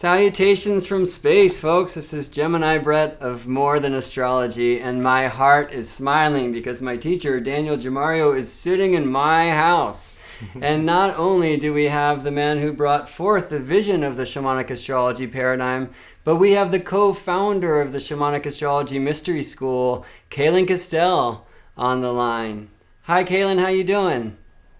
Salutations from space, folks. This is Gemini Brett of More Than Astrology, and my heart is smiling because my teacher, Daniel Jamario, is sitting in my house. And not only do we have the man who brought forth the vision of the Shamanic Astrology paradigm, but we have the co-founder of the Shamanic Astrology Mystery School, Kaylin Castell, on the line. Hi, Kaylin. How you doing?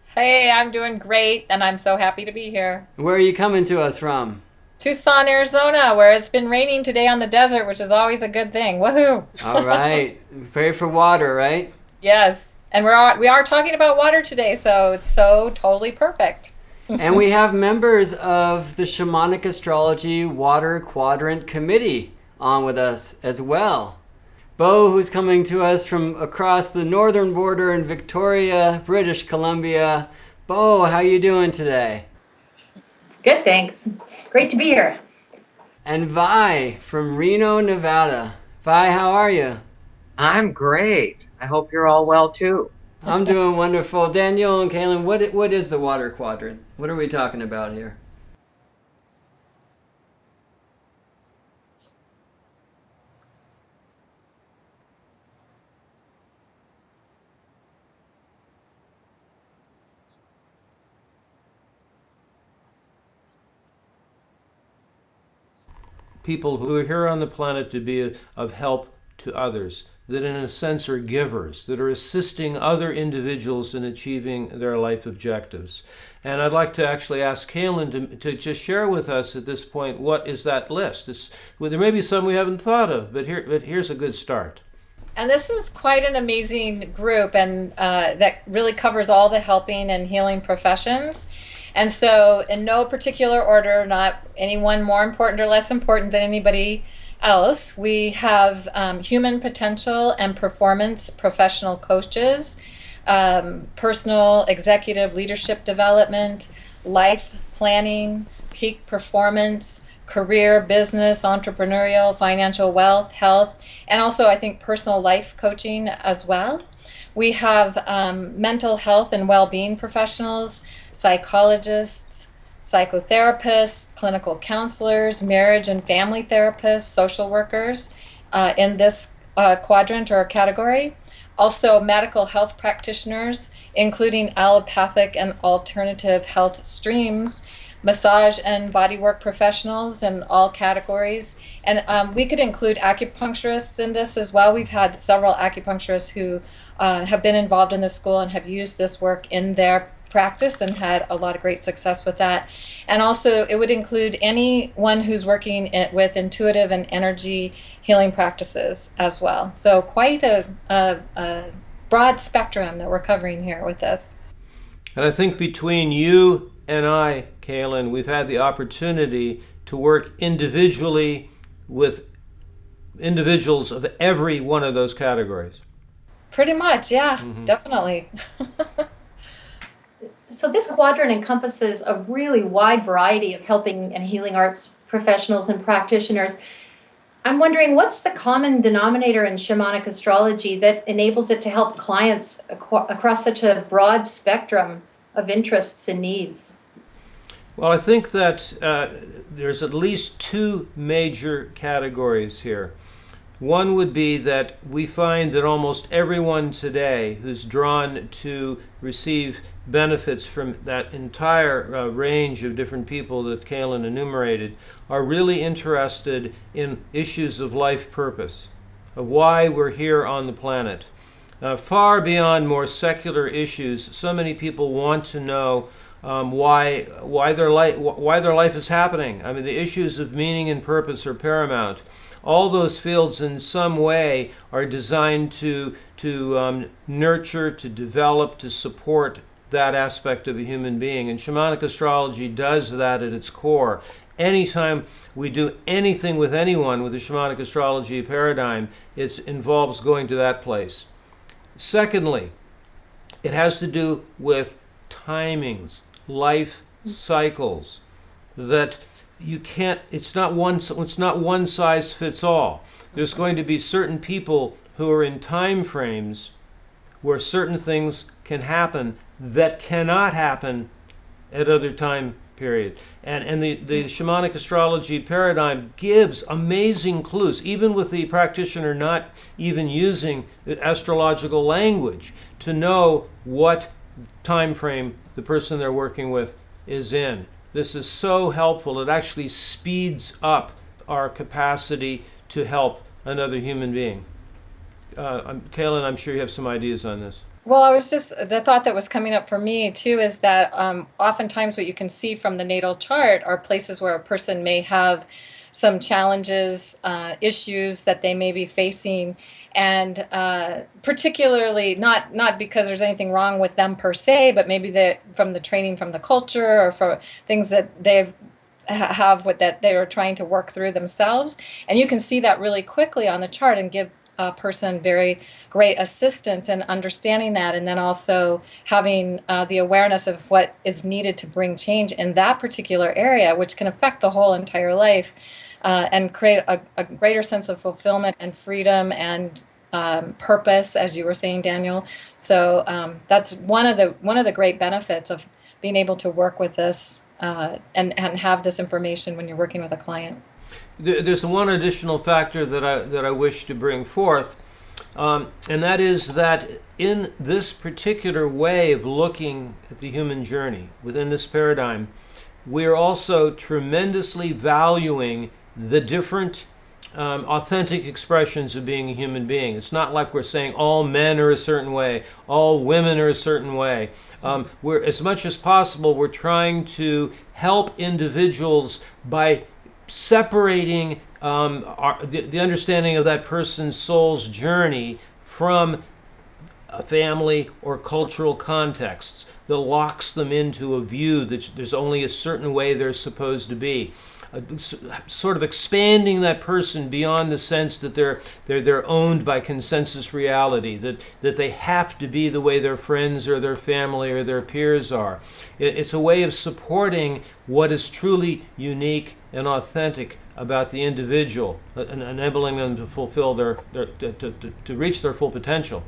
Hey, I'm doing great, and I'm so happy to be here. Where are you coming to us from? Tucson, Arizona, where it's been raining today on the desert, which is always a good thing. Woohoo! All right. Pray for water, right? Yes, and we are talking about water today, so it's so totally perfect. And we have members of the Shamanic Astrology Water Quadrant Committee on with us as well. Bo, who's coming to us from across the northern border in Victoria, British Columbia. Bo, how you doing today? Good, thanks. Great to be here. And Vi from Reno, Nevada. Vi, how are you? I'm great. I hope you're all well too. I'm doing wonderful. Daniel and Kaylin, what is the water quadrant? What are we talking about here? People who are here on the planet to be of help to others, that in a sense are givers, that are assisting other individuals in achieving their life objectives. And I'd like to actually ask Kaylin to just share with us at this point, what is that list? Well, there may be some we haven't thought of, but here's a good start. And this is quite an amazing group, and that really covers all the helping and healing professions. And so in no particular order, not anyone more important or less important than anybody else, we have human potential and performance professional coaches, personal executive leadership development, life planning, peak performance, career, business, entrepreneurial, financial wealth, health, and also I think personal life coaching as well. We have mental health and well-being professionals, psychologists, psychotherapists, clinical counselors, marriage and family therapists, social workers in this quadrant or category. Also medical health practitioners, including allopathic and alternative health streams, massage and bodywork professionals in all categories. And we could include acupuncturists in this as well. We've had several acupuncturists who have been involved in the school and have used this work in their practice and had a lot of great success with that. And also it would include anyone who's working with intuitive and energy healing practices as well. So quite a broad spectrum that we're covering here with this. And I think between you and I, Kaylin, we've had the opportunity to work individually with individuals of every one of those categories. Pretty much, yeah, definitely. So this quadrant encompasses a really wide variety of helping and healing arts professionals and practitioners. I'm wondering, what's the common denominator in shamanic astrology that enables it to help clients across such a broad spectrum of interests and needs? Well, I think that there's at least two major categories here. One would be that we find that almost everyone today who's drawn to receive benefits from that entire range of different people that Kaylin enumerated are really interested in issues of life purpose, of why we're here on the planet. Far beyond more secular issues, so many people want to know why their life is happening. I mean, the issues of meaning and purpose are paramount. All those fields in some way are designed to nurture, to develop, to support that aspect of a human being. And shamanic astrology does that at its core. Anytime we do anything with anyone with the shamanic astrology paradigm, it involves going to that place. Secondly, it has to do with timings, life cycles, that you can't, it's not one size fits all. There's going to be certain people who are in time frames where certain things can happen that cannot happen at other time period. And the shamanic astrology paradigm gives amazing clues, even with the practitioner not even using the astrological language, to know what time frame the person they're working with is in. This is so helpful. It actually speeds up our capacity to help another human being. Kaylin, I'm sure you have some ideas on this. Well, the thought that was coming up for me too is that oftentimes what you can see from the natal chart are places where a person may have some challenges, issues that they may be facing, and particularly not because there's anything wrong with them per se, but maybe from the training from the culture or for things that that they are trying to work through themselves. And you can see that really quickly on the chart and give a person very great assistance in understanding that, and then also having the awareness of what is needed to bring change in that particular area, which can affect the whole entire life, and create a greater sense of fulfillment and freedom and purpose, as you were saying, Daniel. So that's one of the great benefits of being able to work with this and have this information when you're working with a client. There's one additional factor that I wish to bring forth, and that is that in this particular way of looking at the human journey, within this paradigm, we're also tremendously valuing the different authentic expressions of being a human being. It's not like we're saying all men are a certain way, all women are a certain way. We're, as much as possible, we're trying to help individuals by separating the understanding of that person's soul's journey from a family or cultural contexts that locks them into a view that there's only a certain way they're supposed to be. Sort of expanding that person beyond the sense that they're owned by consensus reality, that they have to be the way their friends or their family or their peers are. It's a way of supporting what is truly unique and authentic about the individual, and enabling them to fulfill to reach their full potential.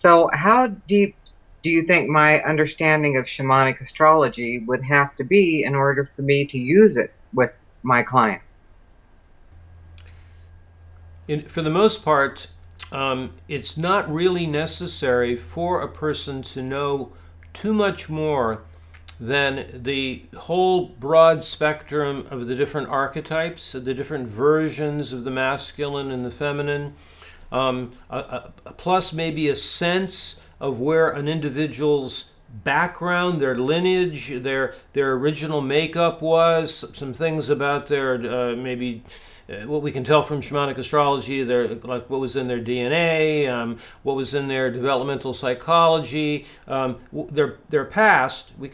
So how deep do you think my understanding of shamanic astrology would have to be in order for me to use it with my client? For the most part, it's not really necessary for a person to know too much more than the whole broad spectrum of the different archetypes, the different versions of the masculine and the feminine, plus maybe a sense of where an individual's background, their lineage, their original makeup was, some things about their maybe what we can tell from shamanic astrology, like what was in their DNA, what was in their developmental psychology, their past. You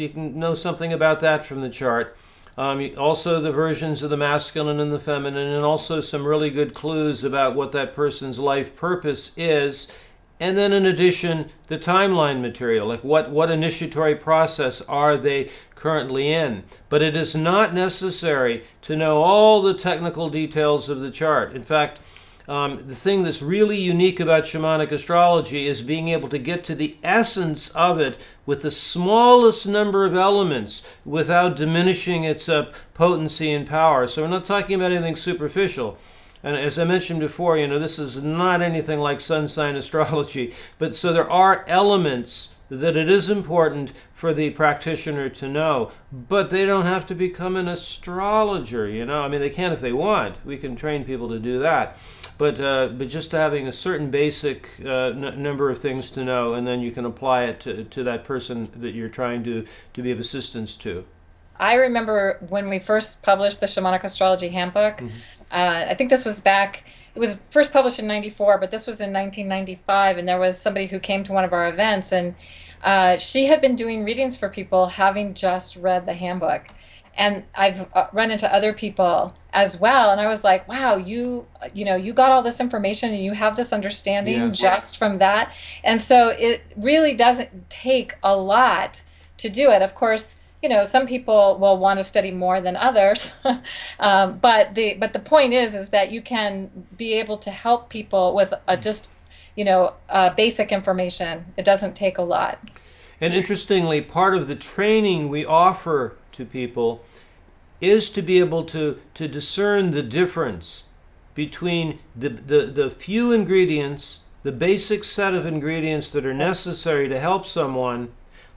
can know something about that from the chart. Also the versions of the masculine and the feminine, and also some really good clues about what that person's life purpose is. And then in addition, the timeline material, like what initiatory process are they currently in. But it is not necessary to know all the technical details of the chart. In fact, the thing that's really unique about shamanic astrology is being able to get to the essence of it with the smallest number of elements without diminishing its potency and power. So we're not talking about anything superficial. And as I mentioned before, this is not anything like sun sign astrology, but so there are elements that it is important for the practitioner to know, but they don't have to become an astrologer, I mean, they can if they want. We can train people to do that. But just having a certain basic number of things to know, and then you can apply it to that person that you're trying to be of assistance to. I remember when we first published the Shamanic Astrology Handbook, I think this was it was first published in 94, but this was in 1995, and there was somebody who came to one of our events, and she had been doing readings for people having just read the handbook. And I've run into other people as well, and I was like, wow, you got all this information and you have this understanding just from that. And so it really doesn't take a lot to do it. Of course, some people will want to study more than others, but the point is that you can be able to help people with just basic information. It doesn't take a lot. And interestingly, part of the training we offer to people is to be able to discern the difference between the few ingredients, the basic set of ingredients that are necessary to help someone,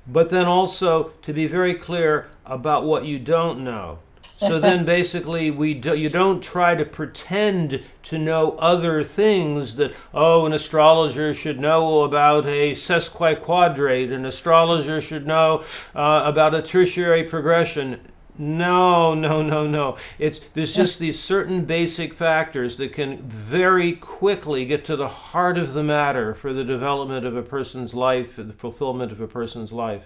but then also to be very clear about what you don't know. So then basically you don't try to pretend to know other things that, an astrologer should know about a sesquiquadrate, an astrologer should know about a tertiary progression. No. There's just these certain basic factors that can very quickly get to the heart of the matter for the development of a person's life, for the fulfillment of a person's life.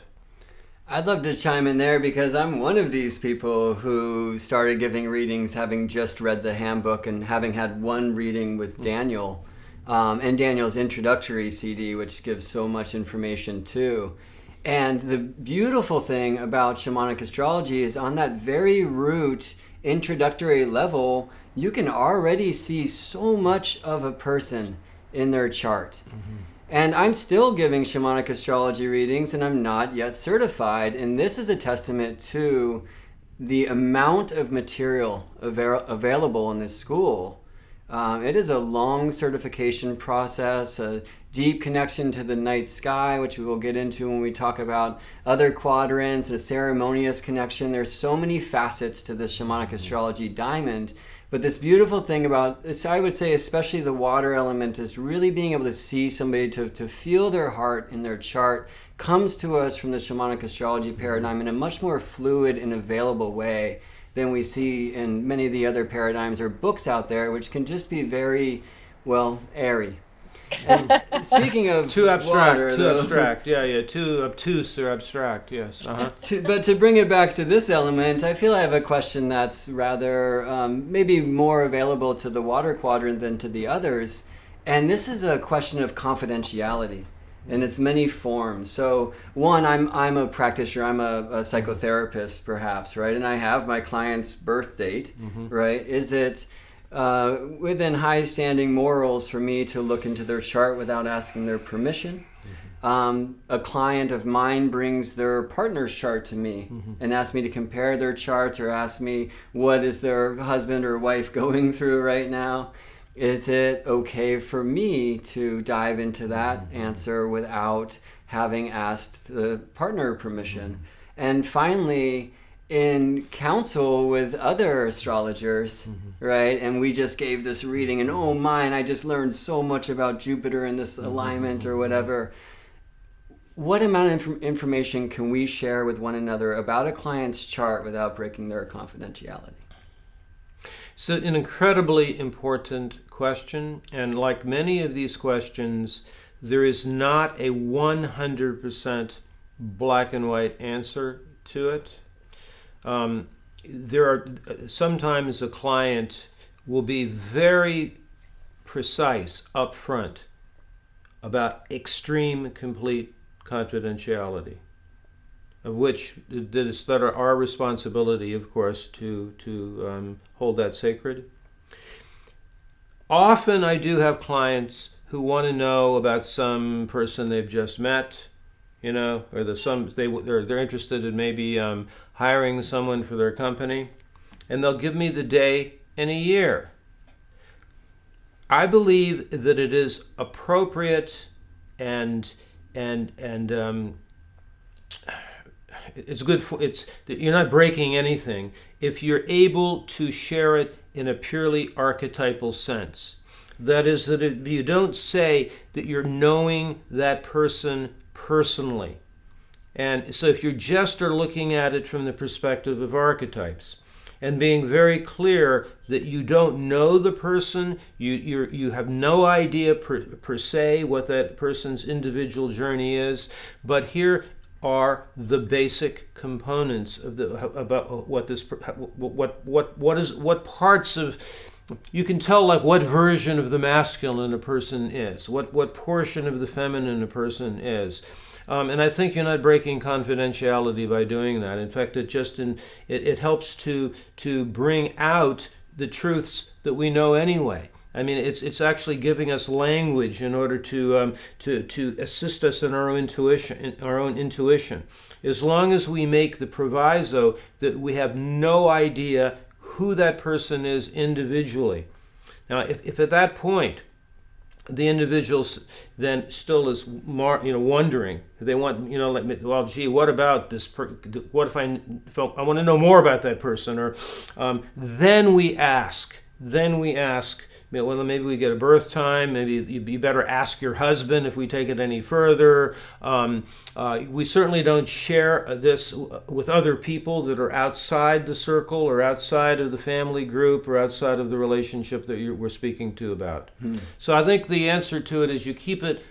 I'd love to chime in there because I'm one of these people who started giving readings having just read the handbook and having had one reading with Daniel and Daniel's introductory CD, which gives so much information too. And the beautiful thing about shamanic astrology is on that very root introductory level, you can already see so much of a person in their chart. Mm-hmm. And I'm still giving shamanic astrology readings and I'm not yet certified. And this is a testament to the amount of material available in this school. It is a long certification process, a deep connection to the night sky, which we will get into when we talk about other quadrants, and a ceremonious connection. There's so many facets to the shamanic astrology diamond. But this beautiful thing about this, I would say, especially the water element, is really being able to see somebody, to feel their heart in their chart, comes to us from the shamanic astrology paradigm in a much more fluid and available way than we see in many of the other paradigms or books out there, which can just be very, airy. And speaking of too abstract, water, too obtuse or abstract, yes. But to bring it back to this element, I feel I have a question that's rather maybe more available to the water quadrant than to the others, and this is a question of confidentiality in its many forms. So one, I'm a practitioner, I'm a psychotherapist perhaps, right? And I have my client's birth date, right? Is it within high standing morals for me to look into their chart without asking their permission? A client of mine brings their partner's chart to me and asks me to compare their charts or ask me what is their husband or wife going through right now. Is it okay for me to dive into that answer without having asked the partner permission? And finally, in counsel with other astrologers, right? And we just gave this reading and I just learned so much about Jupiter in this alignment or whatever. What amount of information can we share with one another about a client's chart without breaking their confidentiality? It's an incredibly important question, and like many of these questions, there is not a 100% black and white answer to it. There are sometimes a client will be very precise up front about extreme complete confidentiality, of which that are our responsibility, of course, to hold that sacred. Often I do have clients who want to know about some person they've just met, or they're interested in maybe hiring someone for their company, and they'll give me the day and a year. I believe that it is appropriate and it's good you're not breaking anything if you're able to share it in a purely archetypal sense. That is, that you don't say that you're knowing that person personally. And so if you just are looking at it from the perspective of archetypes and being very clear that you don't know the person, you have no idea per se what that person's individual journey is, but here are the basic components of about what parts of, you can tell like what version of the masculine a person is, what portion of the feminine a person is. And I think you're not breaking confidentiality by doing that. In fact, it helps to bring out the truths that we know anyway. I mean, it's actually giving us language in order to assist us in our own intuition. As long as we make the proviso that we have no idea who that person is individually. Now, if at that point the individual then still is wondering, they want, well, gee, what about this? What if I want to know more about that person? Or then we ask. Well, maybe we get a birth time. Maybe you better ask your husband if we take it any further. We certainly don't share this with other people that are outside the circle or outside of the family group or outside of the relationship that we're speaking to about. So I think the answer to it is you keep it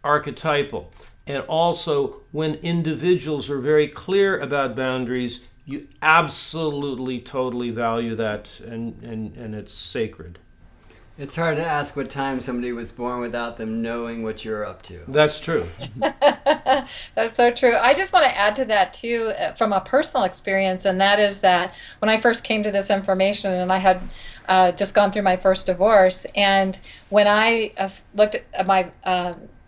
archetypal. And also, when individuals are very clear about boundaries, you absolutely, totally value that, and it's sacred. It's hard to ask what time somebody was born without them knowing what you're up to. That's true. That's so true. I just want to add to that too, from a personal experience, and that is that when I first came to this information, and I had just gone through my first divorce, and when I looked at my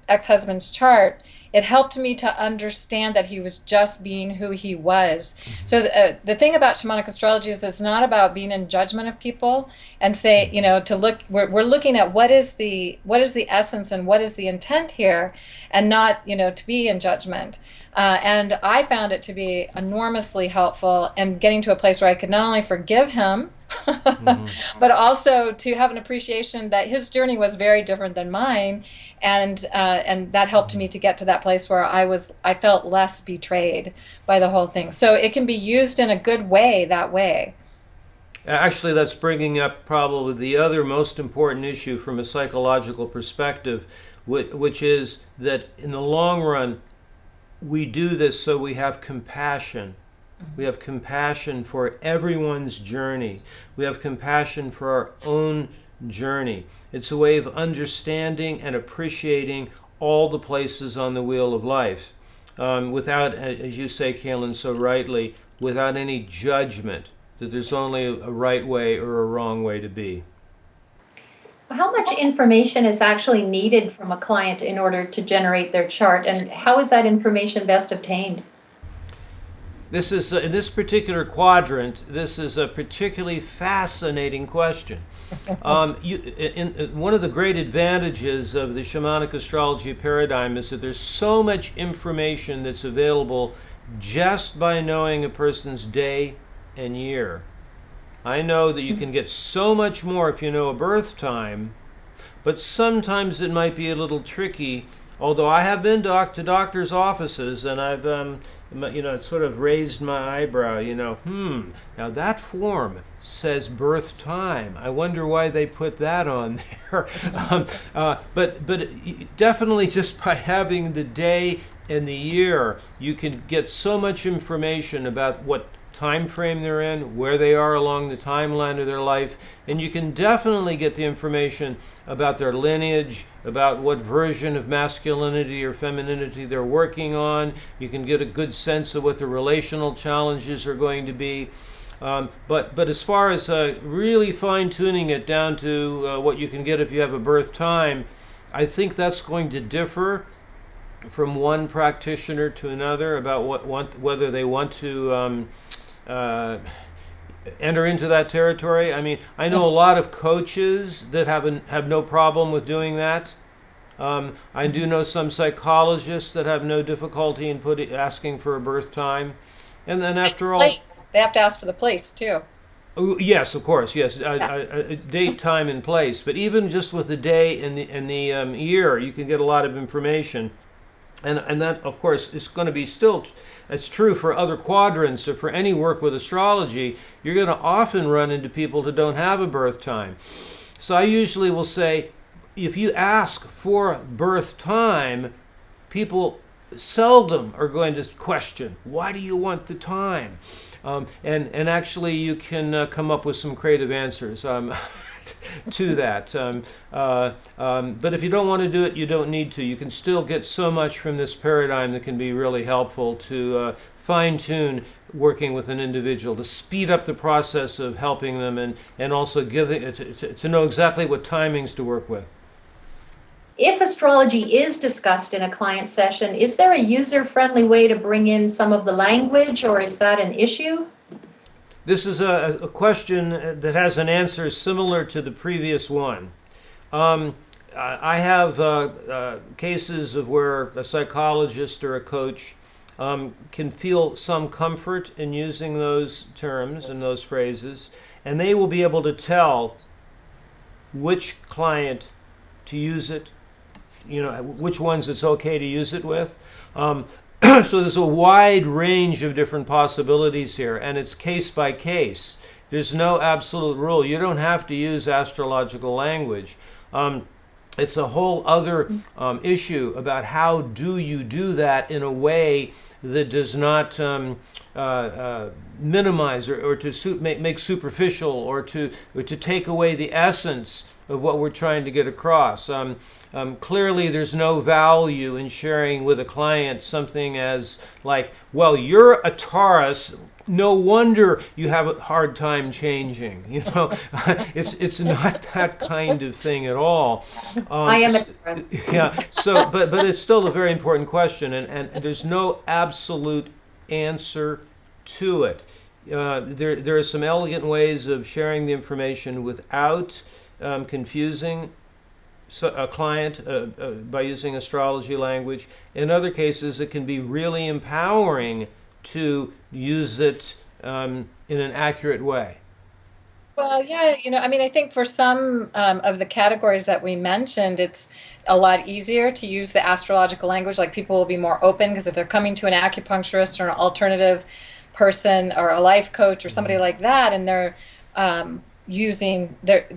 ex-husband's chart, it helped me to understand that he was just being who he was. So the thing about shamanic astrology is it's not about being in judgment of people and say, to look, we're looking at what is the essence and what is the intent here, and not, to be in judgment. And I found it to be enormously helpful in getting to a place where I could not only forgive him, but also to have an appreciation that his journey was very different than mine, and that helped me to get to that place where I felt less betrayed by the whole thing. So it can be used in a good way that way. Actually, that's bringing up probably the other most important issue from a psychological perspective, which is that in the long run, we do this so we have compassion. We have compassion for everyone's journey. We have compassion for our own journey. It's a way of understanding and appreciating all the places on the wheel of life, without, as you say, Kaylin, so rightly, without any judgment that there's only a right way or a wrong way to be. How much information is actually needed from a client in order to generate their chart, and how is that information best obtained? This is, in this particular quadrant, this is a particularly fascinating question. One of the great advantages of the shamanic astrology paradigm is that there's so much information that's available just by knowing a person's day and year. I know that you can get so much more if you know a birth time, but sometimes it might be a little tricky. Although I have been to doctors' offices, and I've, it sort of raised my eyebrow, now that form says birth time. I wonder why they put that on there. But definitely just by having the day and the year, you can get so much information about what time frame they're in, where they are along the timeline of their life, and you can definitely get the information about their lineage, about what version of masculinity or femininity they're working on. You can get a good sense of what the relational challenges are going to be. But as far as really fine-tuning it down to what you can get if you have a birth time, I think that's going to differ from one practitioner to another about whether they want to enter into that territory. I mean, I know a lot of coaches that have no problem with doing that. I do know some psychologists that have no difficulty in asking for a birth time. And then after all, they have to ask for the place too. Yes, of course, yes, date, time, and place. But even just with the day and the year, you can get a lot of information. And that, of course, is going to be still, it's true for other quadrants or for any work with astrology. You're going to often run into people who don't have a birth time. So I usually will say, if you ask for birth time, people seldom are going to question, why do you want the time? And actually you can come up with some creative answers to that. But if you don't want to do it, you don't need to. You can still get so much from this paradigm that can be really helpful to fine-tune working with an individual, to speed up the process of helping them, and also to know exactly what timings to work with. If astrology is discussed in a client session, is there a user-friendly way to bring in some of the language, or is that an issue? This is a question that has an answer similar to the previous one. I have cases of where a psychologist or a coach can feel some comfort in using those terms and those phrases, and they will be able to tell which client to use it, which ones it's okay to use it with. So there's a wide range of different possibilities here, and it's case by case. There's no absolute rule. You don't have to use astrological language. It's a whole other issue about how do you do that in a way that does not minimize or to make superficial or to take away the essence of what we're trying to get across. Clearly, there's no value in sharing with a client something as like, well, you're a Taurus, no wonder you have a hard time changing. It's not that kind of thing at all. I am a Taurus. Yeah. So, but it's still a very important question, and there's no absolute answer to it. There are some elegant ways of sharing the information without confusing a client by using astrology language. In other cases, it can be really empowering to use it in an accurate way. Well, yeah, I think for some of the categories that we mentioned, it's a lot easier to use the astrological language. Like, people will be more open because if they're coming to an acupuncturist or an alternative person or a life coach or somebody like that, and they're using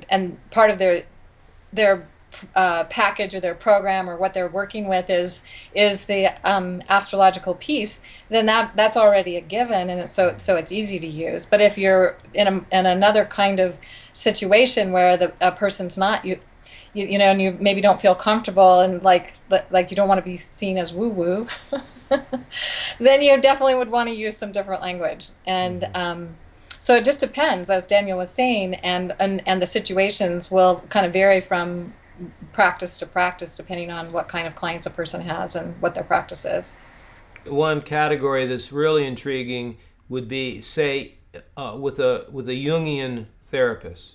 and part of their package or their program or what they're working with is the astrological piece, then that's already a given, and so it's easy to use. But if you're in another kind of situation where a person's not and you maybe don't feel comfortable and like you don't want to be seen as woo woo, then you definitely would want to use some different language. And so it just depends, as Daniel was saying, and the situations will kind of vary from practice to practice depending on what kind of clients a person has and what their practice is. One category that's really intriguing would be, say, with a Jungian therapist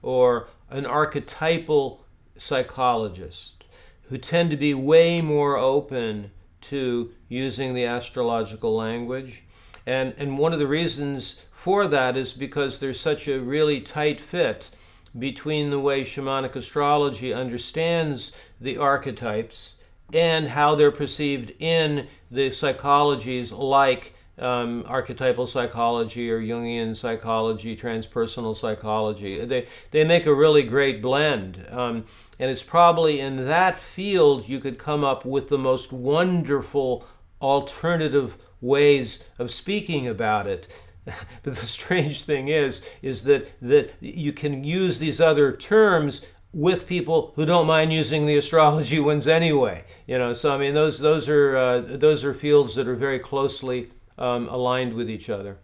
or an archetypal psychologist, who tend to be way more open to using the astrological language. And one of the reasons for that is because there's such a really tight fit between the way shamanic astrology understands the archetypes and how they're perceived in the psychologies like archetypal psychology or Jungian psychology, transpersonal psychology. They make a really great blend. And it's probably in that field you could come up with the most wonderful alternative ways of speaking about it. But the strange thing is that you can use these other terms with people who don't mind using the astrology ones anyway. So I mean, those are fields that are very closely aligned with each other.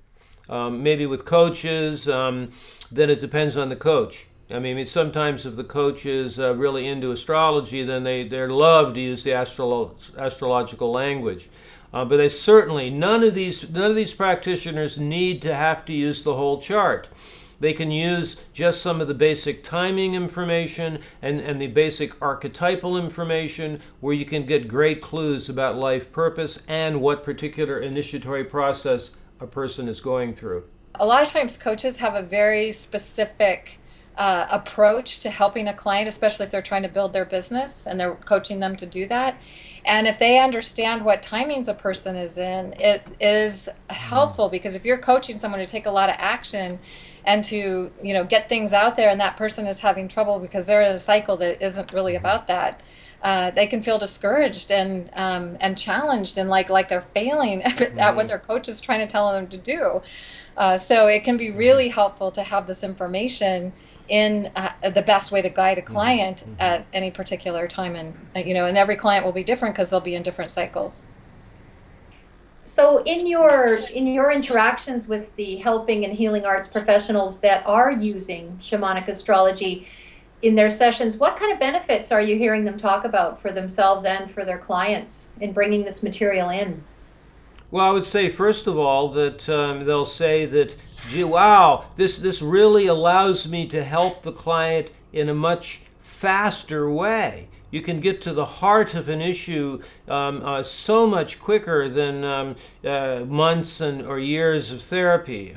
Maybe with coaches, then it depends on the coach. I mean, sometimes if the coach is really into astrology, then they're love to use the astrological language. But they certainly, none of these practitioners need to have to use the whole chart. They can use just some of the basic timing information and the basic archetypal information, where you can get great clues about life purpose and what particular initiatory process a person is going through. A lot of times coaches have a very specific approach to helping a client, especially if they're trying to build their business and they're coaching them to do that. And if they understand what timings a person is in, it is helpful, because if you're coaching someone to take a lot of action and to get things out there, and that person is having trouble because they're in a cycle that isn't really about that, they can feel discouraged and challenged, and like they're failing at what their coach is trying to tell them to do. So it can be really helpful to have this information in the best way to guide a client at any particular time, and and every client will be different because they'll be in different cycles. So in your interactions with the helping and healing arts professionals that are using shamanic astrology in their sessions, what kind of benefits are you hearing them talk about for themselves and for their clients in bringing this material in? Well, I would say first of all that they'll say that, gee, wow, this really allows me to help the client in a much faster way. You can get to the heart of an issue so much quicker than months or years of therapy.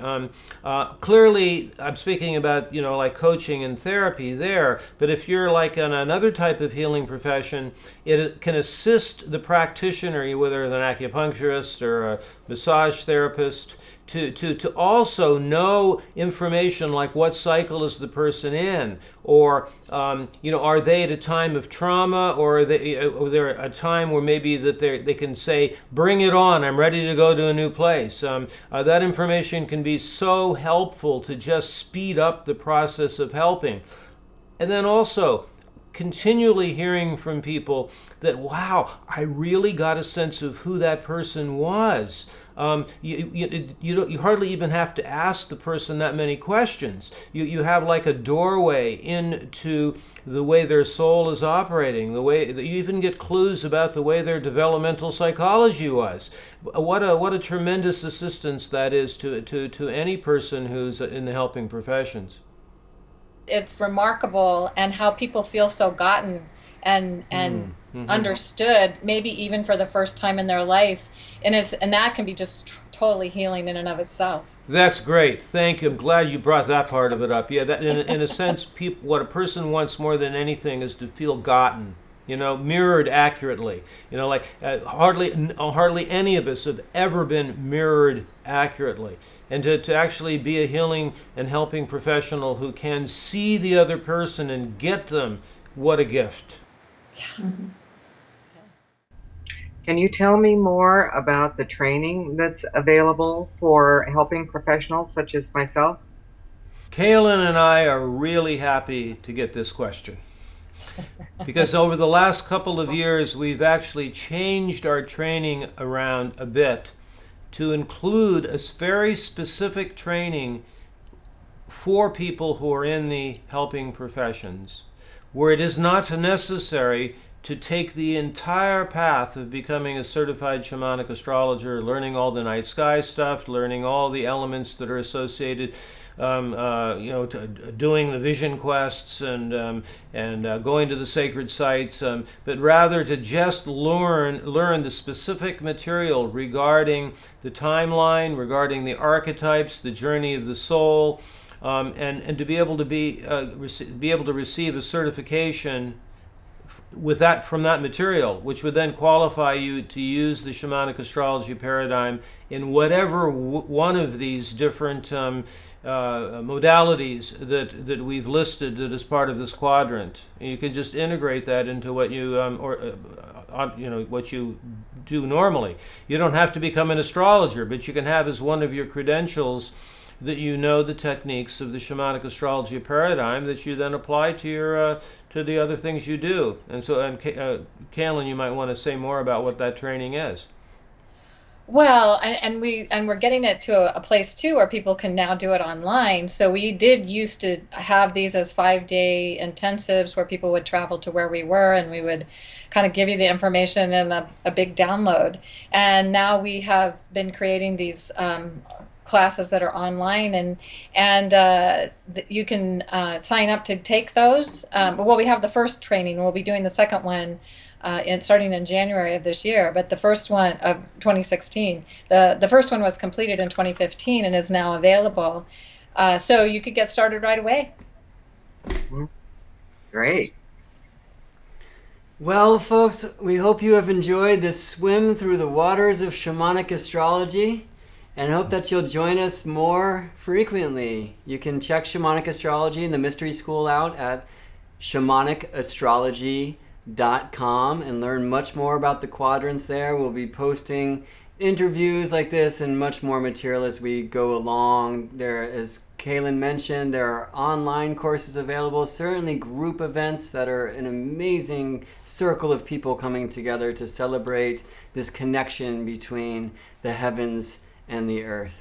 Clearly, I'm speaking about, like coaching and therapy there, but if you're like in another type of healing profession, it can assist the practitioner, whether an acupuncturist or a massage therapist, to also know information like what cycle is the person in, or are they at a time of trauma, or are they at a time where maybe that they can say, bring it on, I'm ready to go to a new place. That information can be so helpful to just speed up the process of helping. And then also continually hearing from people that, wow, I really got a sense of who that person was. You hardly even have to ask the person that many questions. You have like a doorway into the way their soul is operating, the way that you even get clues about the way their developmental psychology was. What a tremendous assistance that is to any person who's in the helping professions. It's remarkable, and how people feel so gotten and understood, maybe even for the first time in their life, and that can be just totally healing in and of itself. That's great. Thank you. I'm glad you brought that part of it up. Yeah, that in a sense, what a person wants more than anything is to feel gotten. Mirrored accurately. Hardly any of us have ever been mirrored accurately. And to actually be a healing and helping professional who can see the other person and get them, what a gift. Yeah. Can you tell me more about the training that's available for helping professionals such as myself? Kaylin and I are really happy to get this question. Because over the last couple of years, we've actually changed our training around a bit to include a very specific training for people who are in the helping professions, where it is not necessary to take the entire path of becoming a certified shamanic astrologer, learning all the night sky stuff, learning all the elements that are associated, doing the vision quests and going to the sacred sites, but rather to just learn the specific material regarding the timeline, regarding the archetypes, the journey of the soul, and to be able to receive a certification from that material, which would then qualify you to use the shamanic astrology paradigm in whatever one of these different modalities that we've listed that is part of this quadrant. And you can just integrate that into what you what you do normally. You don't have to become an astrologer, but you can have as one of your credentials that you know the techniques of the shamanic astrology paradigm that you then apply to your to the other things you do. And so, Kaylin, you might want to say more about what that training is. Well, and we're getting it to a place too where people can now do it online. So we did used to have these as 5-day intensives where people would travel to where we were, and we would kind of give you the information in a big download. And now we have been creating these classes that are online, and you can sign up to take those. Well, we have the first training. We'll be doing the second one starting in January of this year, but the first one of 2016. The first one was completed in 2015 and is now available. So you could get started right away. Great. Well, folks, we hope you have enjoyed this swim through the waters of shamanic astrology, and hope that you'll join us more frequently. You can check Shamanic Astrology and the Mystery School out at shamanicastrology.com and learn much more about the quadrants there. We'll be posting interviews like this and much more material as we go along. There, as Kaylin mentioned, there are online courses available, certainly group events that are an amazing circle of people coming together to celebrate this connection between the heavens and the earth.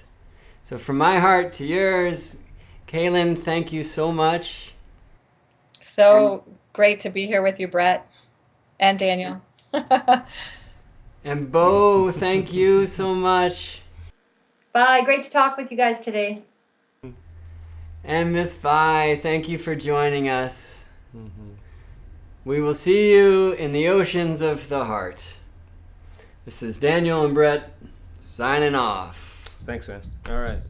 So from my heart to yours, Kaylin, thank you so much. So great to be here with you, Brett and Daniel. And Bo, thank you so much. Bye. Great to talk with you guys today. And Miss Vi, thank you for joining us. We will see you in the oceans of the heart. This is Daniel and Brett signing off. Thanks, man. All right.